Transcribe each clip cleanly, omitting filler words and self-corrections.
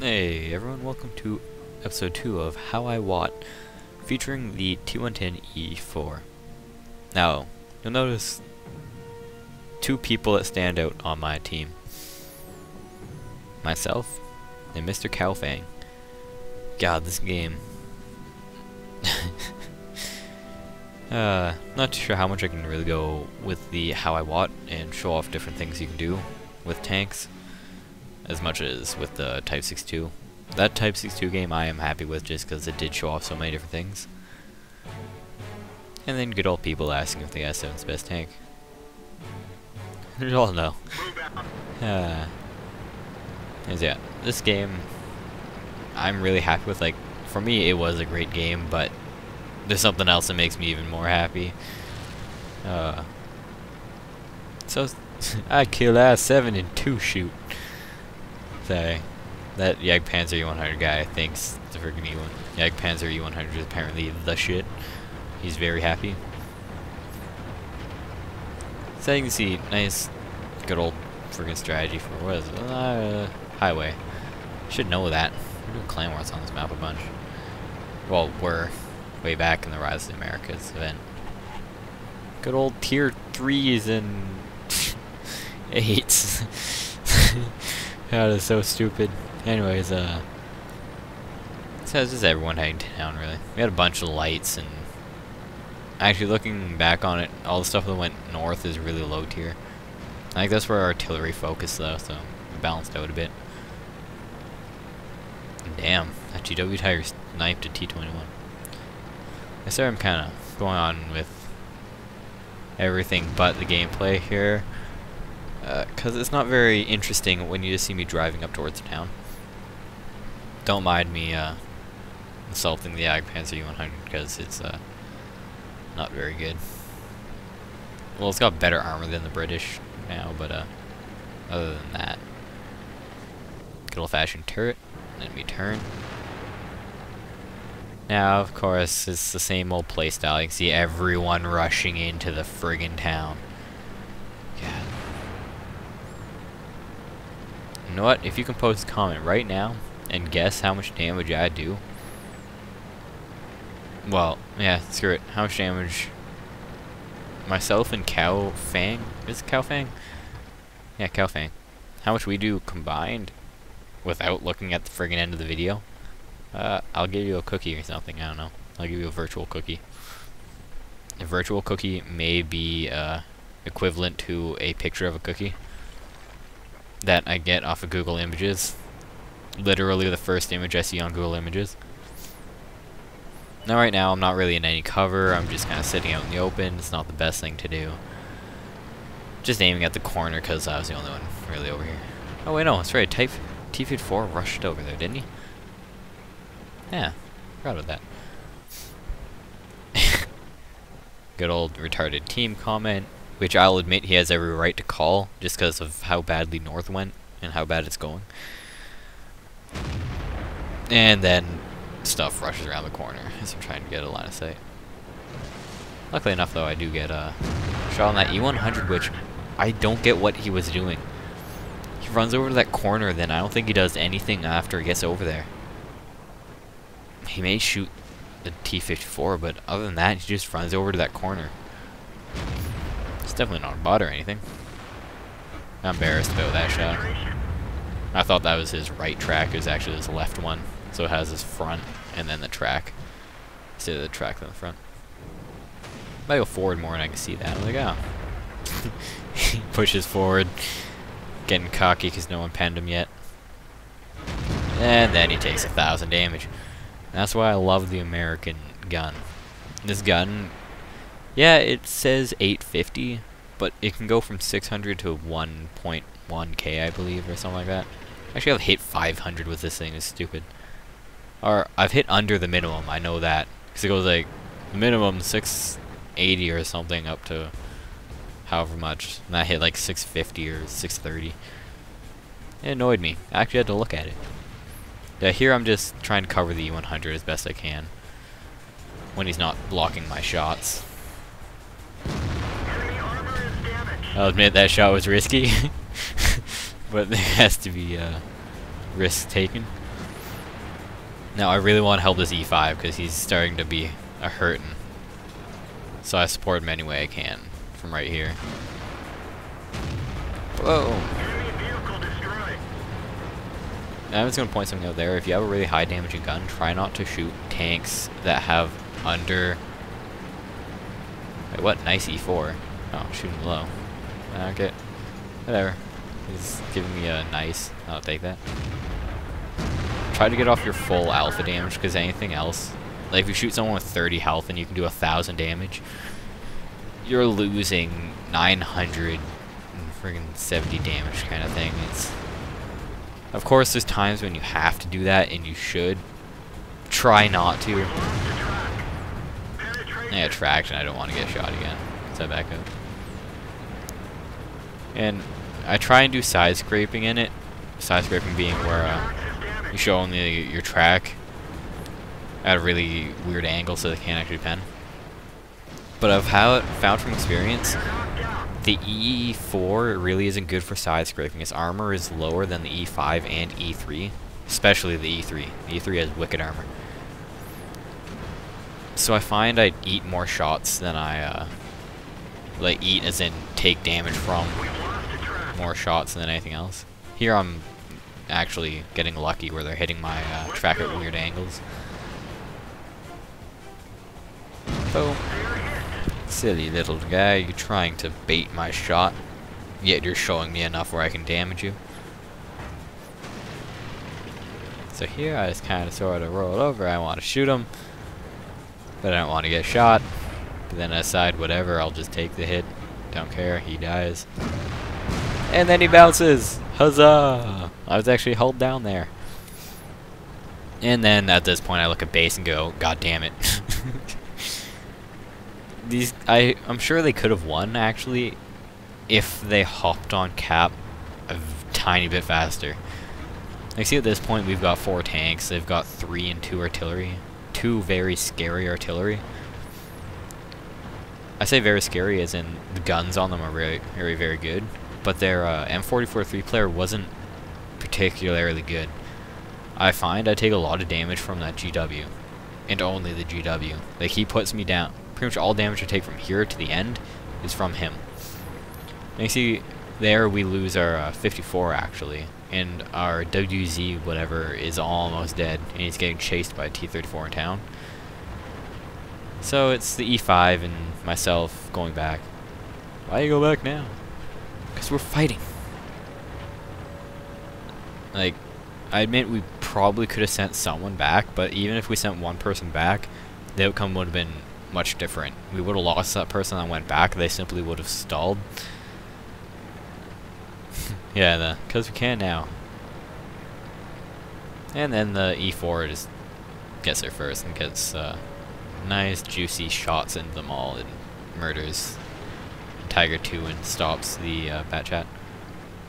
Hey everyone, welcome to episode 2 of How I Watt, featuring the T110E4. Now, you'll notice two people that stand out on my team. Myself and Mr. CowFang. God, this game. Not too sure how much I can really go with the How I Watt and show off different things you can do with tanks, as much as with the Type 62. That Type 62 game I am happy with just because it did show off so many different things. And then good old people asking if they got 7's best tank. You all know. Yeah, this game I'm really happy with. Like, for me it was a great game, but there's something else that makes me even more happy. So I kill A7 in 2 shoot. Say, that Jagdpanzer E100 guy thinks the friggin' Jagdpanzer E100 is apparently the shit. He's very happy. So you can see, nice, good old friggin' strategy for, what is it? Highway. Should know that. We're doing clan wars on this map a bunch. Well, we're way back in the Rise of the Americas event. Good old tier 3s and 8s. That is so stupid. Anyways, so it's just everyone heading down, really. We had a bunch of lights, and actually looking back on it, all the stuff that went north is really low tier. I think that's where our artillery focused, though, so it balanced out a bit. Damn, that GW Tiger sniped a T21. I sorry I'm kind of going on with everything but the gameplay here, because it's not very interesting when you just see me driving up towards the town. Don't mind me insulting the Jagdpanzer E100 because it's not very good. Well, it's got better armor than the British now, but other than that, good old-fashioned turret. Let me turn. Now, of course, it's the same old playstyle. You can see everyone rushing into the friggin' town. God. You know what? If you can post a comment right now and guess how much damage I do. Well, yeah, screw it. How much damage myself and CowFang? Is it CowFang? Yeah, CowFang. How much we do combined without looking at the friggin' end of the video? I'll give you a cookie or something. I don't know. I'll give you a virtual cookie. A virtual cookie may be equivalent to a picture of a cookie that I get off of Google Images. Literally the first image I see on Google Images. Now right now I'm not really in any cover. I'm just kind of sitting out in the open. It's not the best thing to do. Just aiming at the corner because I was the only one really over here. Oh wait, no, that's right. Type T-54 rushed over there, didn't he? Yeah, proud of that. Good old retarded team comment, which I'll admit he has every right to call, just because of how badly North went and how bad it's going. And then stuff rushes around the corner as I'm trying to get a line of sight. Luckily enough, though, I do get a shot on that E100, which I don't get what he was doing. He runs over to that corner, then I don't think he does anything after he gets over there. He may shoot the T-54, but other than that, he just runs over to that corner. It's definitely not a bot or anything. I'm embarrassed about that shot. I thought that was his right track. It was actually his left one. So it has his front and then the track instead of the track in the front. If I go forward more and I can see that, I'm like, oh. He pushes forward, getting cocky because no one penned him yet. And then he takes 1,000 damage. That's why I love the American gun. This gun, yeah, it says 850, but it can go from 600 to 1.1k, I believe, or something like that. Actually, I've hit 500 with this thing. It's stupid. Or I've hit under the minimum. I know that because it goes like minimum 680 or something up to however much, and I hit like 650 or 630. It annoyed me. I actually had to look at it. Yeah, here I'm just trying to cover the E100 as best I can when he's not blocking my shots. I'll admit that shot was risky, but there has to be risk taken. Now I really want to help this E5 because he's starting to be a hurting. So I support him any way I can from right here. Whoa! I'm just going to point something out there. If you have a really high damaging gun, try not to shoot tanks that have under... Wait, what? Nice E4. Oh, shooting low. Okay. Whatever. He's giving me a nice. I'll take that. Try to get off your full alpha damage, because anything else... Like, if you shoot someone with 30 health and you can do 1,000 damage, you're losing 970 damage kind of thing. It's... Of course, there's times when you have to do that, and you should. Try not to. I got traction, I don't want to get shot again. So I back up. And I try and do side scraping in it. Side scraping being where you show only your track at a really weird angle so they can't actually pen. But I've found from experience, the E4 really isn't good for side scraping. Its armor is lower than the E5 and E3, especially the E3. The E3 has wicked armor. So I find I eat more shots than I, like eat as in take damage from more shots than anything else. Here I'm actually getting lucky where they're hitting my track at weird angles. Oh. Silly little guy, you're trying to bait my shot, yet you're showing me enough where I can damage you. So here I just kind of sort of roll over. I want to shoot him, but I don't want to get shot. But then I decide, whatever, I'll just take the hit. Don't care, he dies. And then he bounces! Huzzah! I was actually held down there. And then at this point I look at base and go, God damn it. I'm sure they could have won, actually, if they hopped on cap a tiny bit faster. Like, see, at this point, we've got 4 tanks. They've got 3 and 2 artillery. 2 very scary artillery. I say very scary as in the guns on them are very, very good. But their M44 3-player wasn't particularly good. I find I take a lot of damage from that GW. And only the GW. Like, he puts me down. Pretty much all damage I take from here to the end is from him. And you see, there we lose our 54 actually, and our WZ whatever is almost dead, and he's getting chased by a T-34 in town. So it's the E5 and myself going back. Why you go back now? Because we're fighting. Like, I admit we probably could have sent someone back, but even if we sent one person back, the outcome would have been much different. We would have lost that person that went back. They simply would have stalled. Yeah, because we can now. And then the E4 just gets there first and gets nice juicy shots into them all and murders Tiger 2 and stops the Bat Chat.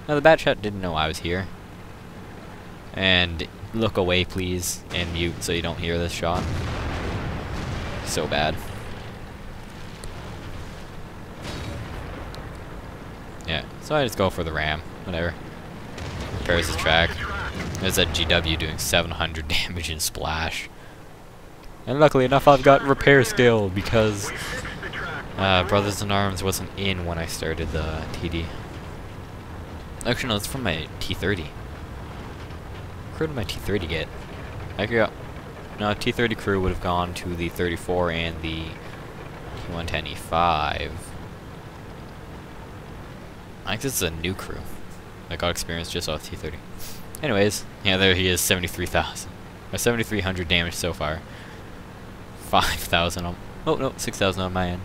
Now the Bat Chat didn't know I was here. And look away please and mute so you don't hear this shot. So bad. Yeah, so I just go for the ram, whatever. Repairs the track. There's that GW doing 700 damage in splash. And luckily enough I've got repair skill because Brothers in Arms wasn't in when I started the TD. Actually no, it's from my T30. Where did my T30 get? I got... No, T30 crew would have gone to the 34 and the T110E5. I think this is a new crew. I got experience just off T30. Anyways, yeah, there he is, 73,000. Or 7,300 damage so far. 5,000 on... Oh, no, 6,000 on my end.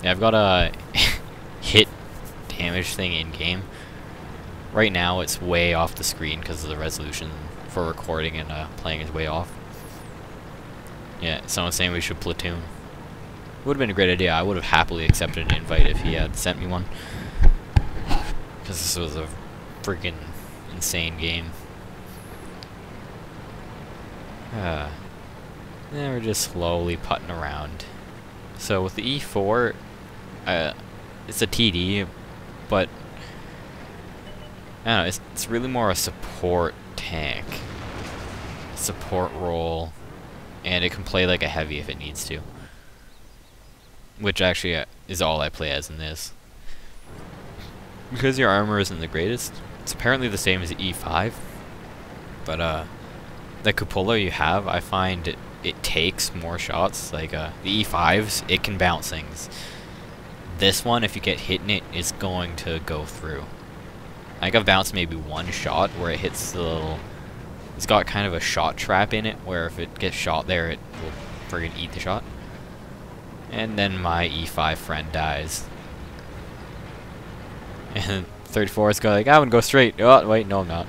Yeah, I've got a hit damage thing in-game. Right now, it's way off the screen because of the resolution for recording and playing is way off. Yeah, someone's saying we should platoon. Would have been a great idea. I would have happily accepted an invite if he had sent me one. Because this was a freaking insane game. Then we're just slowly putting around. So with the E4, it's a TD, but I don't know, it's really more a support tank. support role, and it can play like a heavy if it needs to. Which actually is all I play as in this. Because your armor isn't the greatest, it's apparently the same as E5, but the cupola you have, I find it takes more shots. Like the E5s, it can bounce things. This one, if you get hit in it, is going to go through. I think I've bounced maybe one shot where it hits the little... It's got kind of a shot trap in it, where if it gets shot there, it will friggin' eat the shot. And then my E5 friend dies. And 34 is going like, I'm gonna go straight. Oh, wait, no I'm not.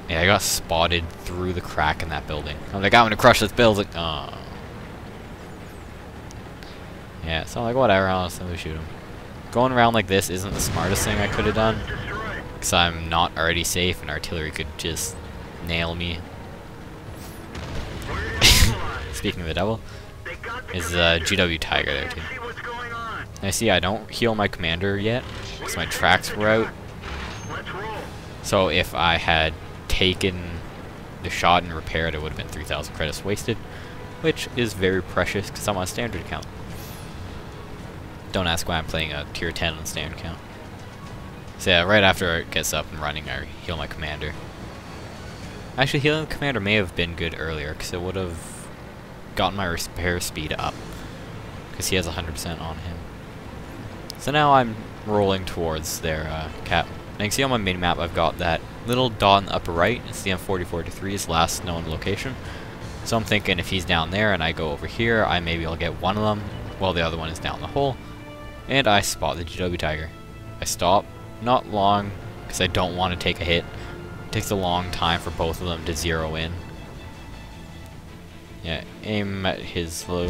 Yeah, I got spotted through the crack in that building. I'm like, I'm gonna crush this building. Oh. Yeah, so I'm like, whatever, I'll simply shoot him. Going around like this isn't the smartest thing I could have done, because I'm not already safe and artillery could just nail me. Speaking of the devil, is GW Tiger there too. I see I don't heal my commander yet, because my tracks were out. So if I had taken the shot and repaired, it would have been 3,000 credits wasted, which is very precious because I'm on standard account. Don't ask why I'm playing a tier 10 on standard account. So yeah, right after it gets up and running, I heal my commander. Actually, healing the commander may have been good earlier, because it would have gotten my repair speed up, because he has 100% on him. So now I'm rolling towards their cap. And you can see on my main map I've got that little dot in the upper right. It's the M4043's last known location. So I'm thinking if he's down there and I go over here, I maybe I'll get one of them while the other one is down the hole. And I spot the GW Tiger. I stop, not long, because I don't want to take a hit. It takes a long time for both of them to zero in. Yeah, aim at his low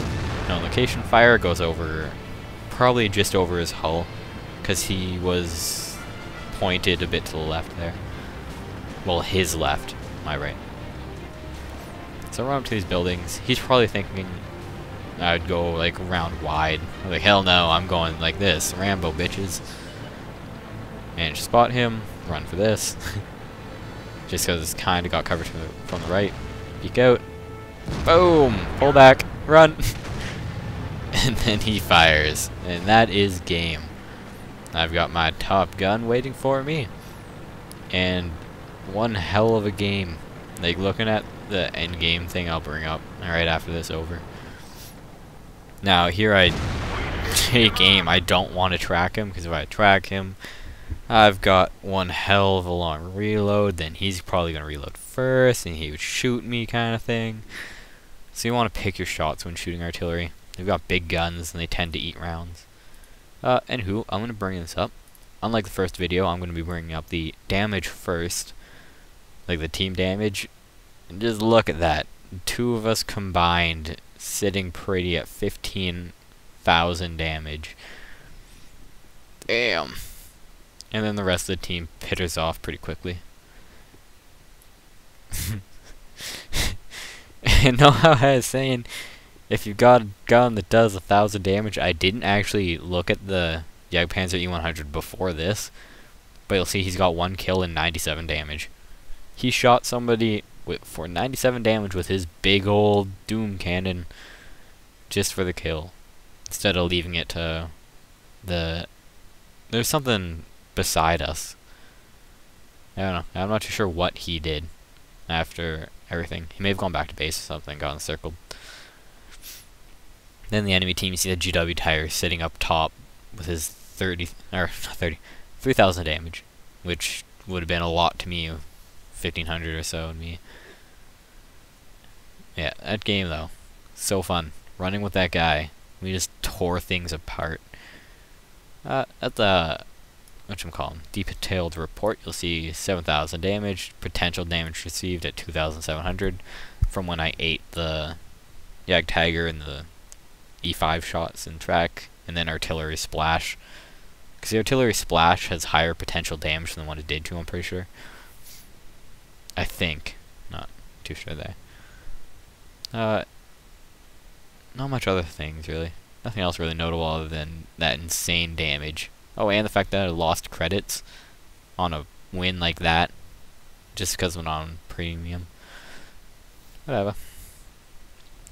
known location. Fire goes over, probably just over his hull, because he was pointed a bit to the left there. Well, his left, my right. So I run up to these buildings. He's probably thinking I'd go like around wide. I'm like, hell no, I'm going like this. Rambo, bitches. Managed to spot him. Run for this. Just because it's kind of got covered from the right. Peek out. Boom! Pull back. Run! And then he fires. And that is game. I've got my Top Gun waiting for me. And one hell of a game. Like, looking at the end game thing I'll bring up right after this over. Now, here I take aim. I don't want to track him, because if I track him, I've got one hell of a long reload. Then he's probably going to reload first, and he would shoot me kind of thing. So you want to pick your shots when shooting artillery. They've got big guns, and they tend to eat rounds. Anywho, I'm going to bring this up. Unlike the first video, I'm going to be bringing up the damage first. Like the team damage. And just look at that. Two of us combined, sitting pretty at 15,000 damage. Damn. And then the rest of the team pitters off pretty quickly. And know how I was saying, if you've got a gun that does 1,000 damage, I didn't actually look at the Jagdpanzer E100 before this, but you'll see he's got 1 kill and 97 damage. He shot somebody for 97 damage with his big old Doom cannon just for the kill, instead of leaving it to the... There's something beside us. I don't know. I'm not too sure what he did after everything. He may have gone back to base or something, got encircled. Then the enemy team, you see the GW Tiger sitting up top with his 3,000 damage, which would have been a lot to me, 1,500 or so in me. Yeah, that game though, so fun. Running with that guy, we just tore things apart. At the whatchamacallit, detailed report, you'll see 7,000 damage, potential damage received at 2,700 from when I ate the Jagd Tiger and the E5 shots in track, and then artillery splash. Because the artillery splash has higher potential damage than what it did to him, I'm pretty sure. I think. Not too sure there. Not much other things, really. Nothing else really notable other than that insane damage. Oh, and the fact that I lost credits on a win like that just because I'm on premium. Whatever.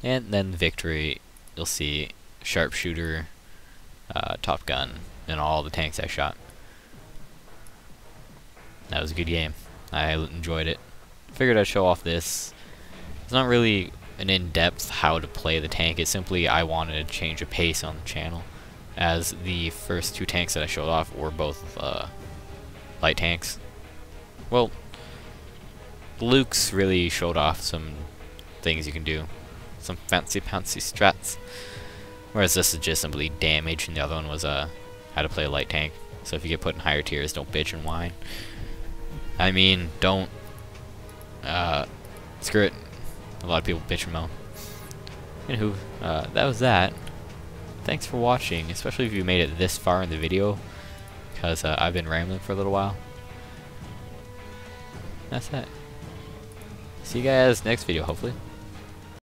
And then victory, you'll see sharpshooter, Top Gun, and all the tanks I shot. That was a good game. I enjoyed it. Figured I'd show off this. It's not really an in-depth how to play the tank. It's simply I wanted to change a pace on the channel, as the first two tanks that I showed off were both light tanks. Well, Luke's really showed off some things you can do, some fancy strats, whereas this is just simply damage, and the other one was how to play a light tank. So if you get put in higher tiers, don't bitch and whine. I mean, don't screw it. A lot of people bitch and moan. Anywho, that was that. Thanks for watching, especially if you made it this far in the video, because I've been rambling for a little while. That's that. See you guys next video, hopefully.